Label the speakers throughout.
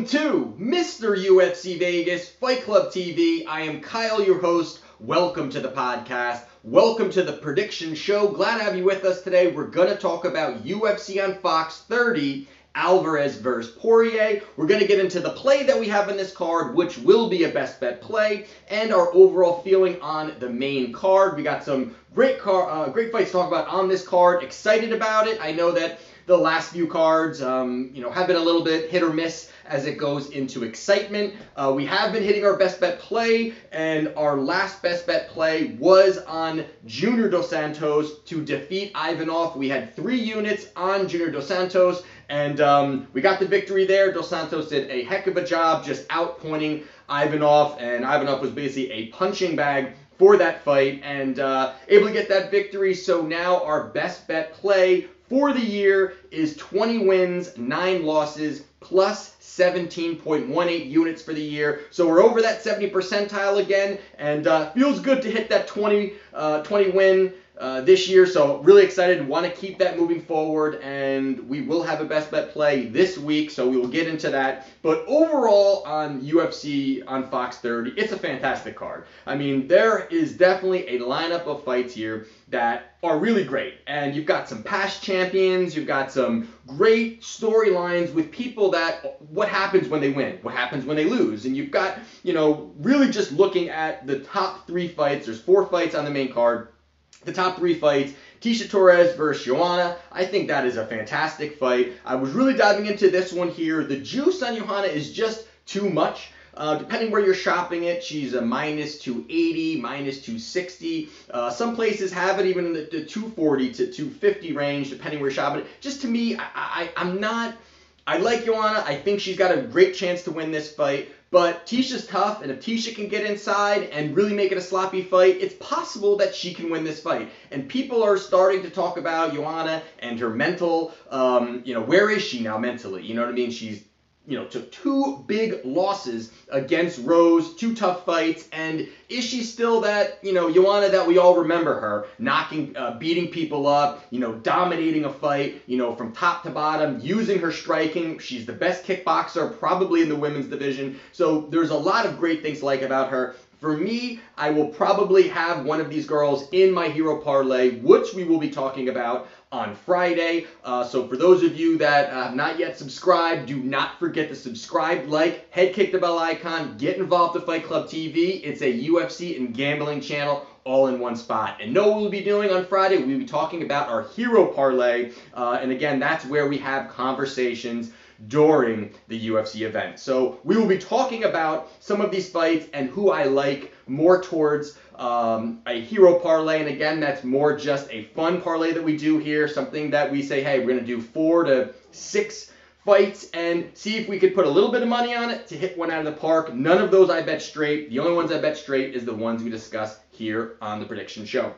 Speaker 1: to Mr. UFC Vegas Fight Club TV. I am Kyle, your host. Welcome to the podcast. Welcome to the prediction show. Glad to have you with us today. We're going to talk about UFC on Fox 30, Alvarez versus Poirier. We're going to get into the play that we have in this card, which will be a best bet play, and our overall feeling on the main card. We got some great fights to talk about on this card. Excited about it. I know that the last few cards, have been a little bit hit or miss as it goes into excitement. We have been hitting our best bet play, and our last best bet play was on Junior Dos Santos to defeat Ivanov. We had 3 units on Junior Dos Santos, and we got the victory there. Dos Santos did a heck of a job just outpointing Ivanov, and Ivanov was basically a punching bag for that fight, and able to get that victory. So now our best bet play for the year is 20 wins, 9 losses, plus 17.18 units for the year. So we're over that 70 percentile again, and feels good to hit that 20 win this year. So really excited, want to keep that moving forward, and we will have a best bet play this week, so we will get into that. But overall on UFC on Fox 30, it's a fantastic card. I mean, there is definitely a lineup of fights here that are really great, and you've got some past champions, you've got some great storylines with people that what happens when they win, what happens when they lose, and you've got, really just looking at the top 3 fights. There's 4 fights on the main card. The top 3 fights, Tecia Torres versus Joanna. I think that is a fantastic fight. I was really diving into this one here. The juice on Joanna is just too much. Depending where you're shopping it, she's a minus 280, minus 260. Some places have it even in the 240 to 250 range, depending where you're shopping it. Just to me, I like Joanna. I think she's got a great chance to win this fight. But Ticia's tough, and if Tecia can get inside and really make it a sloppy fight, it's possible that she can win this fight. And people are starting to talk about Joanna and her mental, where is she now mentally? You know what I mean? She's took 2 big losses against Rose, 2 tough fights, and is she still that, Joanna that we all remember her, beating people up, dominating a fight, from top to bottom, using her striking. She's the best kickboxer probably in the women's division, so there's a lot of great things to like about her. For me, I will probably have one of these girls in my hero parlay, which we will be talking about on Friday. So for those of you that have not yet subscribed, do not forget to subscribe, like, head kick the bell icon, get involved with Fight Club TV. It's a UFC and gambling channel all in one spot. And know what we'll be doing on Friday? We'll be talking about our hero parlay. And again, that's where we have conversations during the UFC event. So we will be talking about some of these fights and who I like more towards a hero parlay. And again, that's more just a fun parlay that we do here, something that we say, hey, we're going to do 4 to 6 fights and see if we could put a little bit of money on it to hit one out of the park. None of those I bet straight. The only ones I bet straight is the ones we discuss here on the prediction show.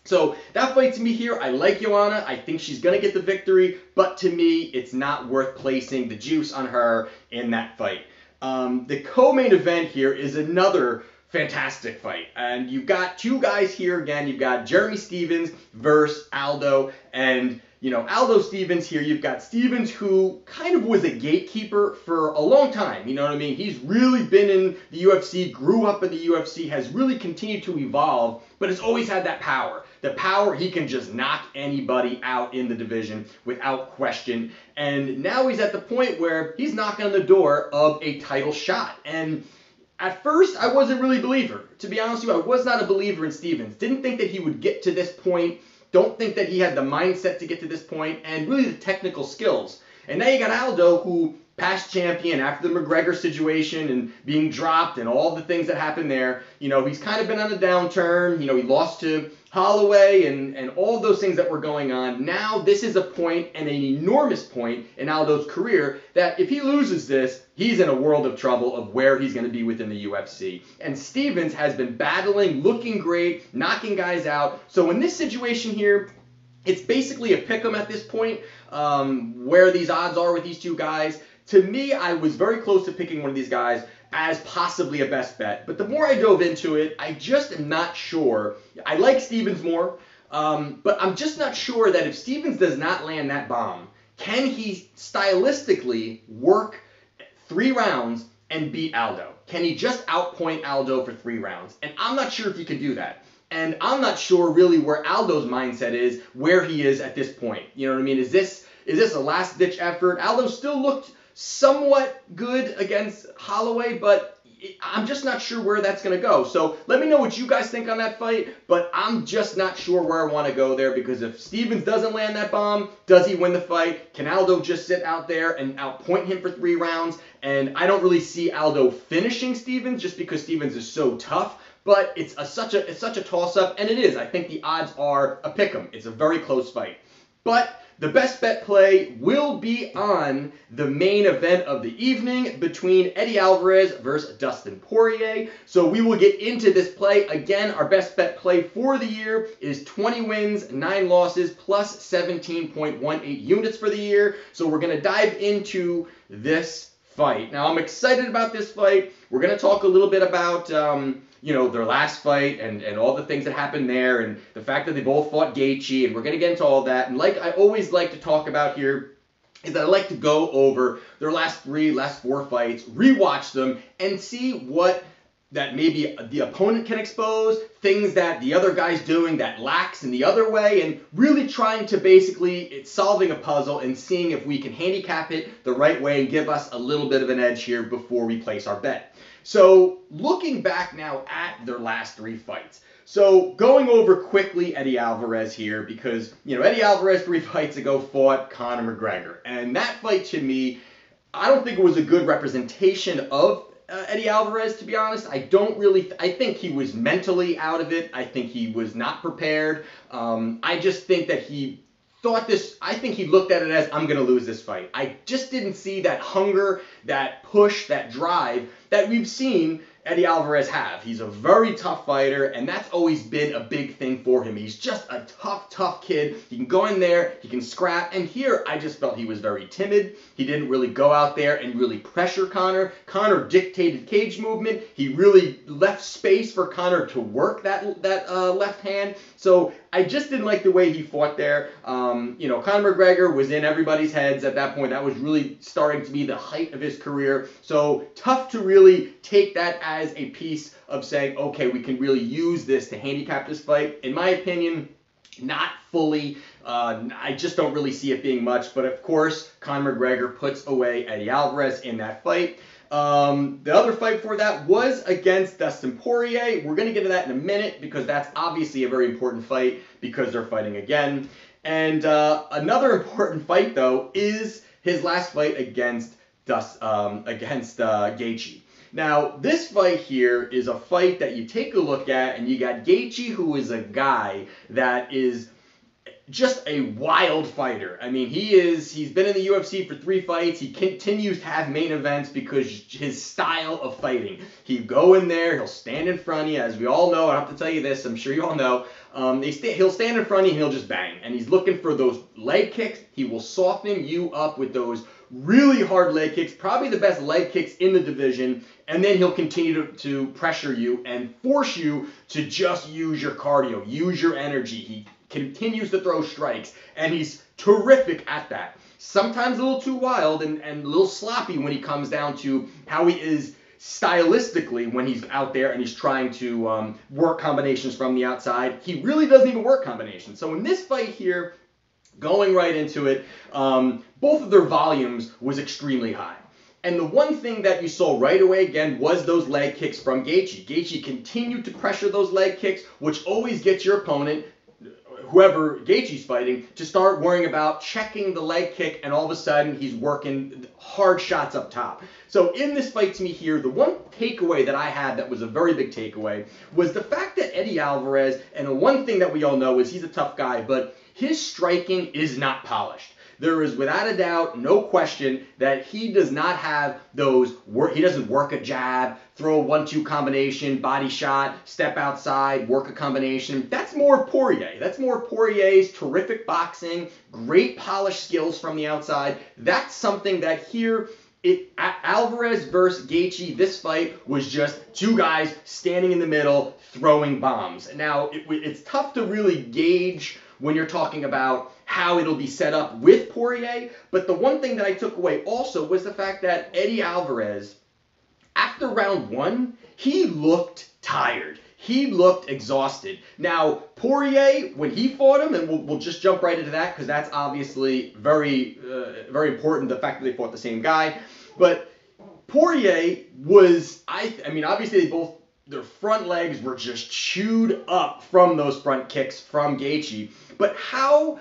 Speaker 1: So that fight to me here, I like Joanna. I think she's going to get the victory, but to me, it's not worth placing the juice on her in that fight. The co-main event here is another fantastic fight. And you've got 2 guys here again. You've got Jeremy Stephens versus Aldo. And, Aldo Stephens here, you've got Stephens who kind of was a gatekeeper for a long time. You know what I mean? He's really been in the UFC, grew up in the UFC, has really continued to evolve, but has always had that power. The power, he can just knock anybody out in the division without question. And now he's at the point where he's knocking on the door of a title shot. And at first, I wasn't really a believer. To be honest with you, I was not a believer in Stephens. Didn't think that he would get to this point. Don't think that he had the mindset to get to this point, and really the technical skills. And now you got Aldo, who past champion after the McGregor situation and being dropped and all the things that happened there. He's kind of been on a downturn. He lost to Holloway and all those things that were going on. Now this is a point, and an enormous point in Aldo's career, that if he loses this, he's in a world of trouble of where he's going to be within the UFC. And Stephens has been battling, looking great, knocking guys out. So in this situation here, it's basically a pick-em at this point, where these odds are with these 2 guys. To me, I was very close to picking one of these guys as possibly a best bet. But the more I dove into it, I just am not sure. I like Stephens more, but I'm just not sure that if Stephens does not land that bomb, can he stylistically work 3 rounds and beat Aldo? Can he just outpoint Aldo for 3 rounds? And I'm not sure if he can do that. And I'm not sure really where Aldo's mindset is, where he is at this point. You know what I mean? Is this a last-ditch effort? Aldo still looked somewhat good against Holloway, but I'm just not sure where that's going to go. So let me know what you guys think on that fight, but I'm just not sure where I want to go there, because if Stephens doesn't land that bomb, does he win the fight? Can Aldo just sit out there and outpoint him for 3 rounds? And I don't really see Aldo finishing Stephens just because Stephens is so tough, but it's such a toss-up, and it is. I think the odds are a pick-em. It's a very close fight. But the best bet play will be on the main event of the evening between Eddie Alvarez versus Dustin Poirier. So we will get into this play. Again, our best bet play for the year is 20 wins, 9 losses, plus 17.18 units for the year. So we're going to dive into this fight. Now, I'm excited about this fight. We're going to talk a little bit about their last fight and all the things that happened there, and the fact that they both fought Gaethje, and we're going to get into all that. And like I always like to talk about here, is that I like to go over their last 4 fights, rewatch them, and see what that maybe the opponent can expose, things that the other guy's doing that lacks in the other way, and really trying to it's solving a puzzle and seeing if we can handicap it the right way and give us a little bit of an edge here before we place our bet. So looking back now at their last 3 fights. So going over quickly Eddie Alvarez here, because, Eddie Alvarez 3 fights ago fought Conor McGregor. And that fight, to me, I don't think it was a good representation of Eddie Alvarez, to be honest. I think he was mentally out of it. I think he was not prepared. I just think that I think he looked at it as, I'm going to lose this fight. I just didn't see that hunger, that push, that drive that we've seen Eddie Alvarez have. He's a very tough fighter, and that's always been a big thing for him. He's just a tough kid. He can go in there, he can scrap, and here I just felt he was very timid. He didn't really go out there and really pressure Conor. Conor dictated cage movement. He really left space for Conor to work that left hand. So I just didn't like the way he fought there. Conor McGregor was in everybody's heads at that point. That was really starting to be the height of his career. So tough to really take that as a piece of saying, okay, we can really use this to handicap this fight. In my opinion, not fully. I just don't really see it being much. But of course, Conor McGregor puts away Eddie Alvarez in that fight. The other fight for that was against Dustin Poirier. We're going to get to that in a minute, because that's obviously a very important fight because they're fighting again. And another important fight, though, is his last fight against Gaethje. Now, this fight here is a fight that you take a look at, and you got Gaethje, who is a guy that is just a wild fighter. I mean, he's been in the UFC for 3 fights. He continues to have main events because his style of fighting. He'll go in there, he'll stand in front of you, as we all know. I don't have to tell you this, I'm sure you all know. He'll stand in front of you and he'll just bang. And he's looking for those leg kicks. He will soften you up with those really hard leg kicks, probably the best leg kicks in the division, and then he'll continue to pressure you and force you to just use your cardio, use your energy. He continues to throw strikes, and he's terrific at that. Sometimes a little too wild and a little sloppy when he comes down to how he is stylistically when he's out there and he's trying to work combinations from the outside. He really doesn't even work combinations. So in this fight here, going right into it, both of their volumes was extremely high. And the one thing that you saw right away, again, was those leg kicks from Gaethje. Gaethje continued to pressure those leg kicks, which always gets your opponent, whoever Gaethje's fighting, to start worrying about checking the leg kick, and all of a sudden he's working hard shots up top. So in this fight, to me here, the one takeaway that I had that was a very big takeaway was the fact that Eddie Alvarez, and the one thing that we all know is he's a tough guy, but his striking is not polished. There is without a doubt no question that he does not have those he doesn't work a jab, throw a 1-2 combination, body shot, step outside, work a combination. That's more Poirier. That's more Poirier's terrific boxing, great polished skills from the outside. That's something that here Alvarez versus Gaethje, this fight was just two guys standing in the middle throwing bombs. Now, it's tough to really gauge when you're talking about how it'll be set up with Poirier, but the one thing that I took away also was the fact that Eddie Alvarez, after round one, he looked tired. He looked exhausted. Now, Poirier, when he fought him, and we'll just jump right into that because that's obviously very important, the fact that they fought the same guy. But Poirier was, I mean, obviously their front legs were just chewed up from those front kicks from Gaethje. But how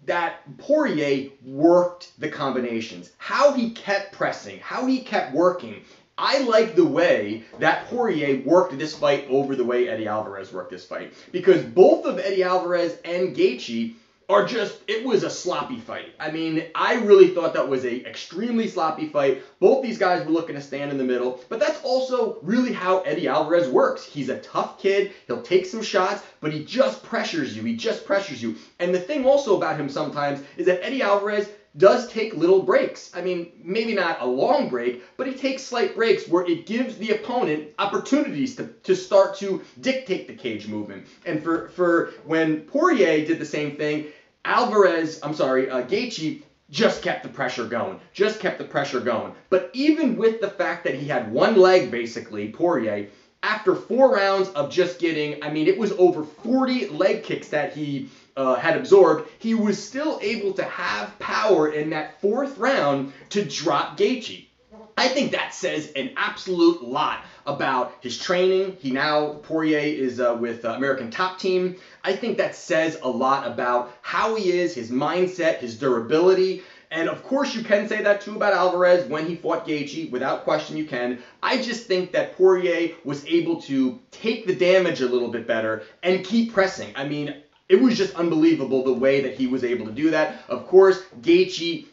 Speaker 1: that Poirier worked the combinations, how he kept pressing, how he kept working. I like the way that Poirier worked this fight over the way Eddie Alvarez worked this fight. Because both of Eddie Alvarez and Gaethje it was a sloppy fight. I mean, I really thought that was a extremely sloppy fight. Both these guys were looking to stand in the middle, but that's also really how Eddie Alvarez works. He's a tough kid. He'll take some shots, but he just pressures you. And the thing also about him sometimes is that Eddie Alvarez does take little breaks. I mean, maybe not a long break, but he takes slight breaks where it gives the opponent opportunities to start to dictate the cage movement. And for when Poirier did the same thing, Gaethje just kept the pressure going. But even with the fact that he had one leg, basically, Poirier, after 4 rounds of just getting, I mean, it was over 40 leg kicks that he had absorbed, he was still able to have power in that 4th round to drop Gaethje. I think that says an absolute lot about his training. Poirier is with American Top Team. I think that says a lot about how he is, his mindset, his durability. And of course you can say that too about Alvarez when he fought Gaethje. Without question you can. I just think that Poirier was able to take the damage a little bit better and keep pressing. I mean, it was just unbelievable the way that he was able to do that. Of course, Gaethje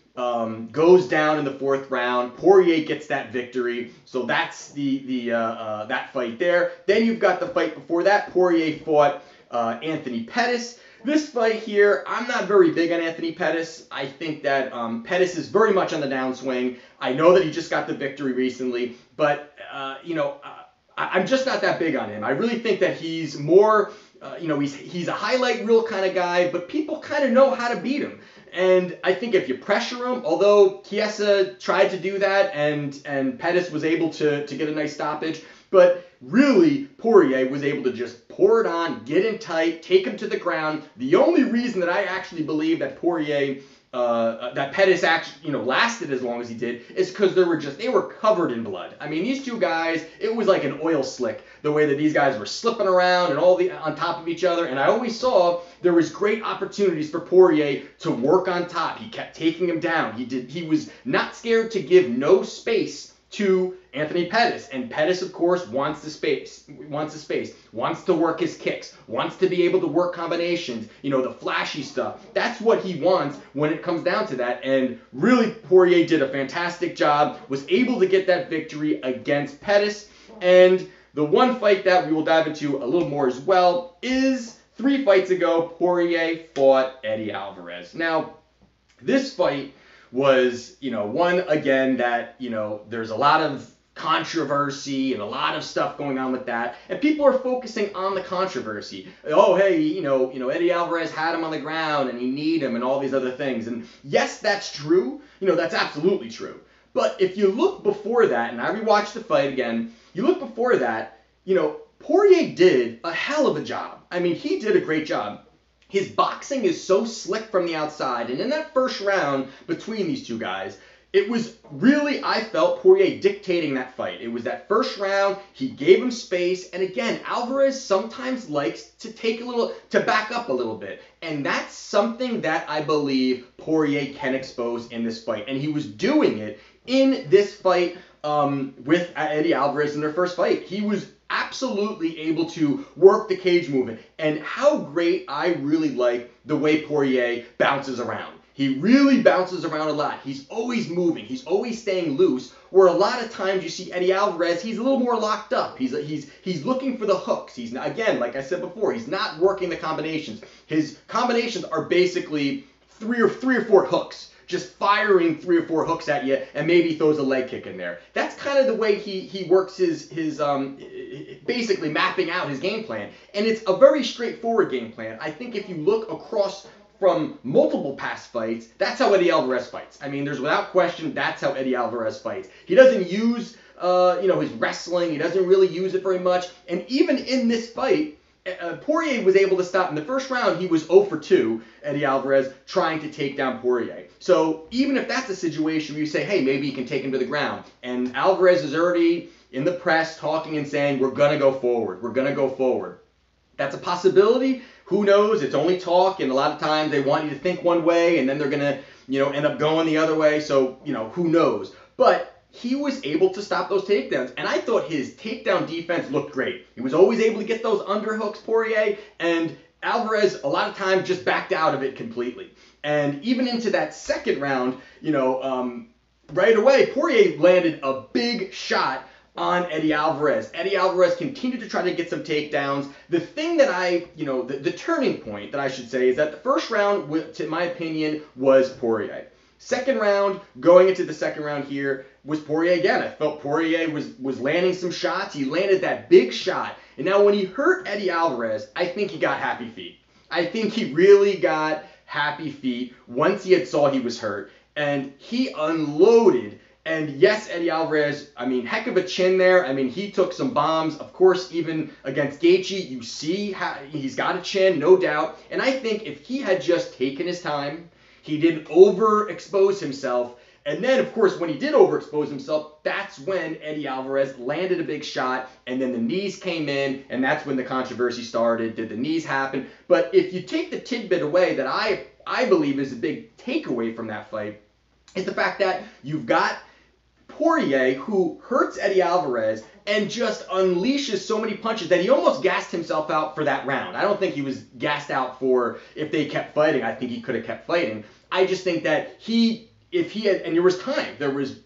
Speaker 1: goes down in the 4th round. Poirier gets that victory. So that's that fight there. Then you've got the fight before that. Poirier fought Anthony Pettis. This fight here, I'm not very big on Anthony Pettis. I think that Pettis is very much on the downswing. I know that he just got the victory recently, but I'm just not that big on him. I really think that he's more, he's a highlight reel kind of guy, but people kind of know how to beat him. And I think if you pressure him, although Chiesa tried to do that and Pettis was able to get a nice stoppage, but really Poirier was able to just pour it on, get in tight, take him to the ground. The only reason that I actually believe that that Pettis actually, lasted as long as he did is because they were covered in blood. I mean, these two guys, it was like an oil slick, the way that these guys were slipping around and on top of each other. And I always saw there was great opportunities for Poirier to work on top. He kept taking him down. He was not scared to give no space to Anthony Pettis. And Pettis, of course, wants the space, wants to work his kicks, wants to be able to work combinations, the flashy stuff. That's what he wants when it comes down to that. And really, Poirier did a fantastic job, was able to get that victory against Pettis. And the one fight that we will dive into a little more as well is 3 fights ago, Poirier fought Eddie Alvarez. Now, this fight was, one, again, that, there's a lot of controversy and a lot of stuff going on with that. And people are focusing on the controversy. Oh, hey, Eddie Alvarez had him on the ground and he kneed him and all these other things. And yes, that's true. That's absolutely true. But if you look before that, and I rewatched the fight again, you look before that, Poirier did a hell of a job. I mean, he did a great job. His boxing is so slick from the outside. And in that first round between these two guys, it was really, I felt, Poirier dictating that fight. It was that first round. He gave him space. And again, Alvarez sometimes likes to back up a little bit. And that's something that I believe Poirier can expose in this fight. And he was doing it in this fight with Eddie Alvarez in their first fight. He was absolutely able to work the cage movement. And how great I really like the way Poirier bounces around. He really bounces around a lot. He's always moving. He's always staying loose. Where a lot of times you see Eddie Alvarez, he's a little more locked up. He's looking for the hooks. He's not, again, like I said before, he's not working the combinations. His combinations are basically three or four hooks. just firing 3 or 4 hooks at you and maybe throws a leg kick in there. That's kind of the way he works his basically mapping out his game plan. And it's a very straightforward game plan. I think if you look across from multiple past fights, that's how Eddie Alvarez fights. I mean, there's without question, that's how Eddie Alvarez fights. He doesn't use, his wrestling. He doesn't really use it very much. And even in this fight, Poirier was able to stop. In the first round, he was 0 for 2, Eddie Alvarez, trying to take down Poirier. So even if that's a situation where you say, hey, maybe he can take him to the ground, and Alvarez is already in the press talking and saying, we're going to go forward. We're going to go forward. That's a possibility. Who knows? It's only talk, and a lot of times they want you to think one way, and then they're going to, end up going the other way. So, who knows? But he was able to stop those takedowns, and I thought his takedown defense looked great. He was always able to get those underhooks, Poirier, and Alvarez a lot of times just backed out of it completely. And even into that second round, right away, Poirier landed a big shot on Eddie Alvarez. Eddie Alvarez continued to try to get some takedowns. The thing that the turning point that I should say is that the first round, in my opinion, was Poirier. Second round, going into the second round here, was Poirier again. I felt Poirier was landing some shots. He landed that big shot. And now when he hurt Eddie Alvarez, I think he got happy feet. I think he really got happy feet once he saw he was hurt. And he unloaded. And yes, Eddie Alvarez, heck of a chin there. He took some bombs. Of course, even against Gaethje, you see how he's got a chin, no doubt. And I think if he had just taken his time, he didn't overexpose himself. And then, of course, when he did overexpose himself, that's when Eddie Alvarez landed a big shot, and then the knees came in, and that's when the controversy started. Did the knees happen? But if you take the tidbit away that I believe is a big takeaway from that fight, is the fact that you've got Poirier, who hurts Eddie Alvarez and just unleashes so many punches that he almost gassed himself out for that round. I don't think he was gassed out for if they kept fighting. I think he could have kept fighting. I just think that if he had, and there was time, there was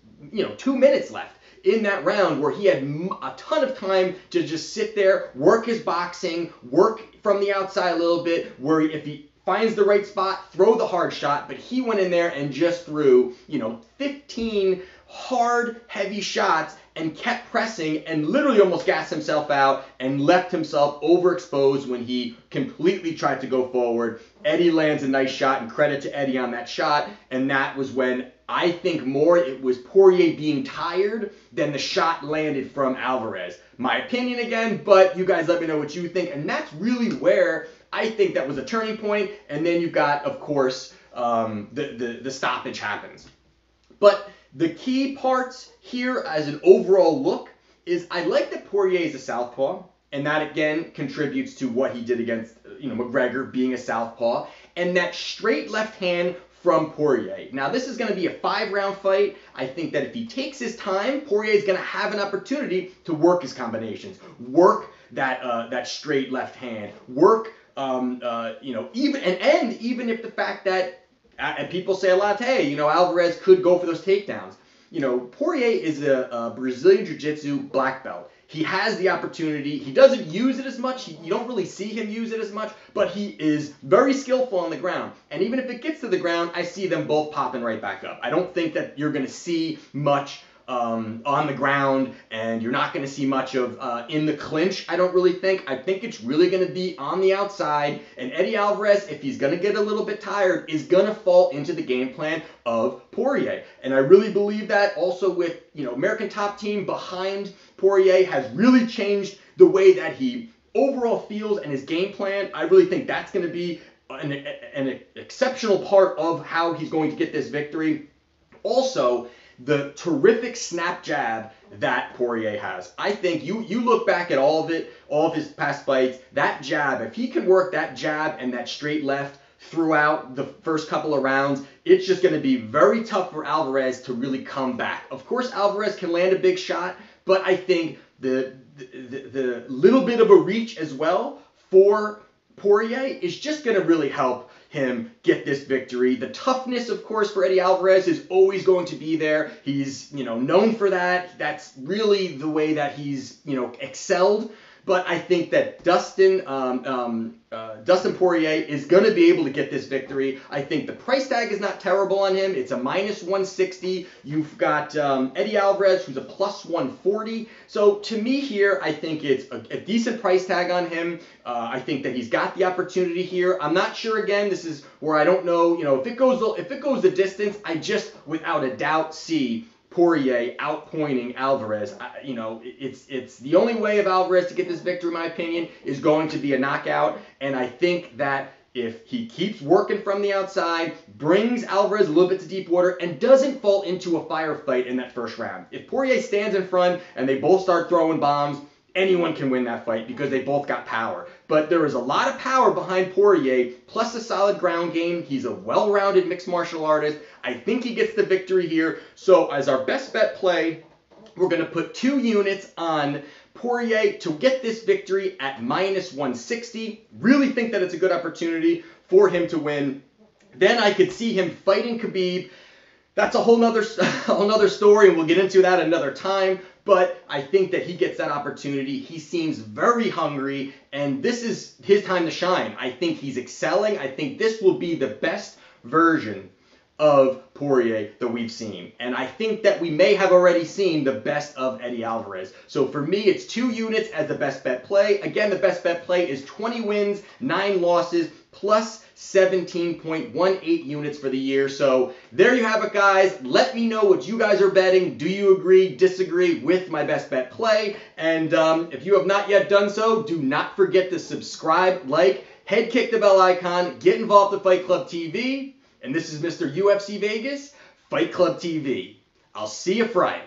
Speaker 1: 2 minutes left in that round where he had a ton of time to just sit there, work his boxing, work from the outside a little bit, where if he finds the right spot, throw the hard shot. But he went in there and just threw 15 hard, heavy shots and kept pressing and literally almost gassed himself out and left himself overexposed when he completely tried to go forward. Eddie lands a nice shot, and credit to Eddie on that shot. And that was when I think more it was Poirier being tired than the shot landed from Alvarez. My opinion again, but you guys let me know what you think. And that's really where I think that was a turning point. And then you've got, of course, the stoppage happens. But the key parts here as an overall look is I like that Poirier is a southpaw, and that again contributes to what he did against McGregor being a southpaw, and that straight left hand from Poirier. Now this is going to be a 5-round fight. I think that if he takes his time, Poirier is going to have an opportunity to work his combinations, work that straight left hand, work even if the fact that. And people say a lot, hey, Alvarez could go for those takedowns. Poirier is a Brazilian Jiu-Jitsu black belt. He has the opportunity. He doesn't use it as much. You don't really see him use it as much, but he is very skillful on the ground. And even if it gets to the ground, I see them both popping right back up. I don't think that you're going to see much on the ground, and you're not going to see much of in the clinch, I don't really think. I think it's really going to be on the outside, and Eddie Alvarez, if he's going to get a little bit tired, is going to fall into the game plan of Poirier. And I really believe that also with, American Top Team behind Poirier has really changed the way that he overall feels and his game plan. I really think that's going to be an exceptional part of how he's going to get this victory. Also, the terrific snap jab that Poirier has. I think you look back at all of his past fights, that jab, if he can work that jab and that straight left throughout the first couple of rounds, it's just going to be very tough for Alvarez to really come back. Of course, Alvarez can land a big shot, but I think the little bit of a reach as well for Poirier is just going to really help him get this victory. The toughness, of course, for Eddie Alvarez is always going to be there. He's, known for that. That's really the way that he's, excelled. But I think that Dustin Poirier is going to be able to get this victory. I think the price tag is not terrible on him. It's a minus 160. You've got Eddie Alvarez, who's a plus 140. So to me here, I think it's a decent price tag on him. I think that he's got the opportunity here. I'm not sure. Again, this is where I don't know. If it goes the distance, I just without a doubt see Poirier outpointing Alvarez. It's the only way of Alvarez to get this victory, in my opinion, is going to be a knockout. And I think that if he keeps working from the outside, brings Alvarez a little bit to deep water, and doesn't fall into a firefight in that first round. If Poirier stands in front and they both start throwing bombs, anyone can win that fight because they both got power. But there is a lot of power behind Poirier, plus a solid ground game. He's a well-rounded mixed martial artist. I think he gets the victory here. So as our best bet play, we're going to put 2 units on Poirier to get this victory at minus 160. Really think that it's a good opportunity for him to win. Then I could see him fighting Khabib. That's a whole nother story, and we'll get into that another time. But I think that he gets that opportunity. He seems very hungry, and this is his time to shine. I think he's excelling. I think this will be the best version of Poirier that we've seen. And I think that we may have already seen the best of Eddie Alvarez. So for me, it's 2 units as the best bet play. Again, the best bet play is 20 wins, 9 losses, plus 17.18 units for the year. So there you have it, guys. Let me know what you guys are betting. Do you agree, disagree with my best bet play? And if you have not yet done so, do not forget to subscribe, like, head kick the bell icon, get involved with Fight Club TV. And this is Mr. UFC Vegas, Fight Club TV. I'll see you Friday.